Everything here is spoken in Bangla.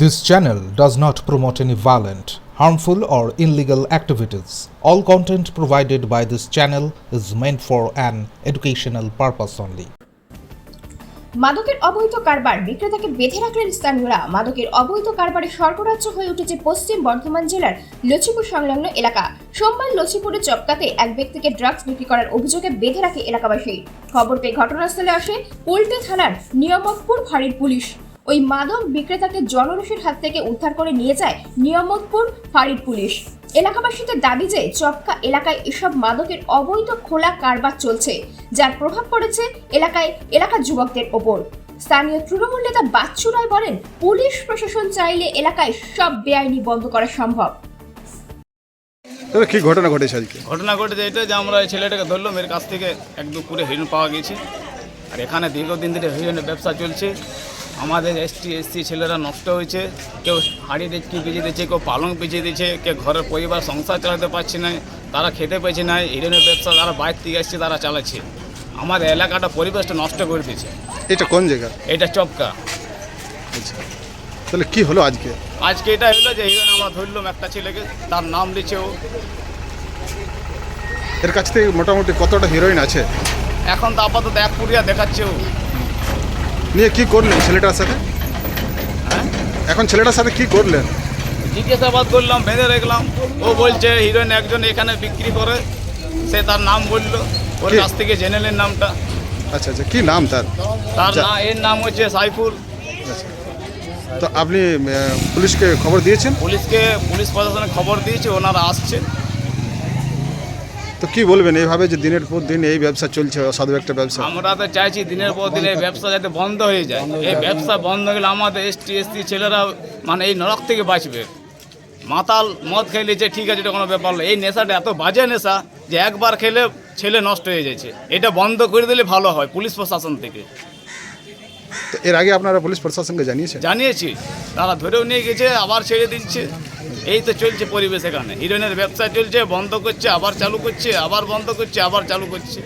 This channel does not promote any violent, harmful, or illegal activities. All content provided by this channel is meant for an educational purpose only. মাদকের অবৈধ কারবার বিক্রেতাকে বেঁধে রাখলেন স্থানীয়রা। মাদকের অবৈধ কারবারে স্বর্গরাজ্য হয়ে উঠেছে পশ্চিম বর্ধমান জেলার লচিপুর সংলগ্ন এলাকা। সোমবার লচিপুরের চপকাতে এক ব্যক্তিকে ড্রাগস বিক্রি করার অভিযোগে বেঁধে রাখে এলাকাবাসী। খবর পেয়ে ঘটনাস্থলে আসে পোল্টে থানার নিয়ামতপুর ফাঁড়ির পুলিশ। ওই মাদক বিক্রেতাকে জনরোষের হাত থেকে উদ্ধার করে নিয়ে যায় নিয়ামতপুর ফাঁড়ির পুলিশ। এলাকাবাসীদের দাবি যে চপকা এলাকায় এসব মাদকের অবৈধ খোলা কারবার চলছে, যার প্রভাব পড়েছে এলাকার যুবকদের ওপর। স্থানীয় তৃণমূল নেতা বাচ্চু রায় বলেন, পুলিশ প্রশাসন চাইলে এলাকায় সব বেআইনি বন্ধ করা সম্ভব। তবে কি ঘটনা ঘটেছে আজকে? ঘটনা ঘটেছে এটা যে আমরা এই ছেলেটাকে ধরলাম, এর কাছ থেকে এক দুপুরে হিরণ পাওয়া গেছে। আর এখানে দীর্ঘদিন ধরে হিরণের ব্যবসা চলছে। আমাদের এসসি ছেলেরা নষ্ট হয়েছে, কেউ হাঁড়ি ডেচকি বেঁচে দিচ্ছে, কেউ পালং বেঁচে দিচ্ছে, কেউ ঘরের পরিবার সংসার চালাতে পারছে না, তারা খেতে পেয়েছে না। হিরণের ব্যবসা যারা বাইরে থেকে এসছে তারা চালাচ্ছে। আমাদের এলাকাটা পরিবেশটা নষ্ট করে দিচ্ছে। এটা কোন জায়গা? এটা চপকা। আচ্ছা, তাহলে কি হলো আজকে? আজকে এটা হলো যে হিরণ আমরা ধরলাম একটা ছেলেকে, তার নাম দিচ্ছে ও। এর কাছ থেকে মোটামুটি কতটা হিরোইন আছে? এখন তো আপাতত এক পুরিয়া দেখাচ্ছে ও। নিয়ে কি করলেন ছেলেটার সাথে? হ্যাঁ, এখন ছেলেটার সাথে কি করলেন? জিজ্ঞাসাবাদ করলাম, বেঁধে রাখলাম। ও বলছে হিরোইন একজন এখানে বিক্রি করে, সে তার নাম বললো, ওর কাছ থেকে জেনে নেন নামটা। আচ্ছা আচ্ছা, কি নাম তার? এর নাম হচ্ছে সাইফুল। আচ্ছা, তো আপনি পুলিশকে খবর দিয়েছেন? পুলিশ প্রশাসনে খবর দিয়েছে, ওনারা আসছে। তো কি বলবেন এইভাবে যে দিনের পর দিন এই ব্যবসা চলছে, অসাধু একটা ব্যবসা? আমরা তো চাইছি দিনের পর দিন এই ব্যবসা যাতে বন্ধ হয়ে যায়। এই ব্যবসা বন্ধ হলে আমাদের এসটি ছেলেরা মানে এই নরক থেকে বাঁচবে। মাতাল মদ খেলেছে ঠিক আছে, এটা কোনো ব্যাপার নয়। এই নেশাটা এত বাজে নেশা যে একবার খেলে ছেলে নষ্ট হয়ে যাচ্ছে। এটা বন্ধ করে দিলে ভালো হয় পুলিশ প্রশাসন থেকে। তো এর আগে আপনারা পুলিশ প্রশাসনকে জানিয়েছি, তারা ধরেও নিয়ে গেছে, আবার ছেড়ে দিচ্ছে। এই তো চলছে পরিবেশ। এখানে হিরোইনের ব্যবসা চলছে, বন্ধ করছে, আবার চালু করছে, আবার বন্ধ করছে, আবার চালু করছে।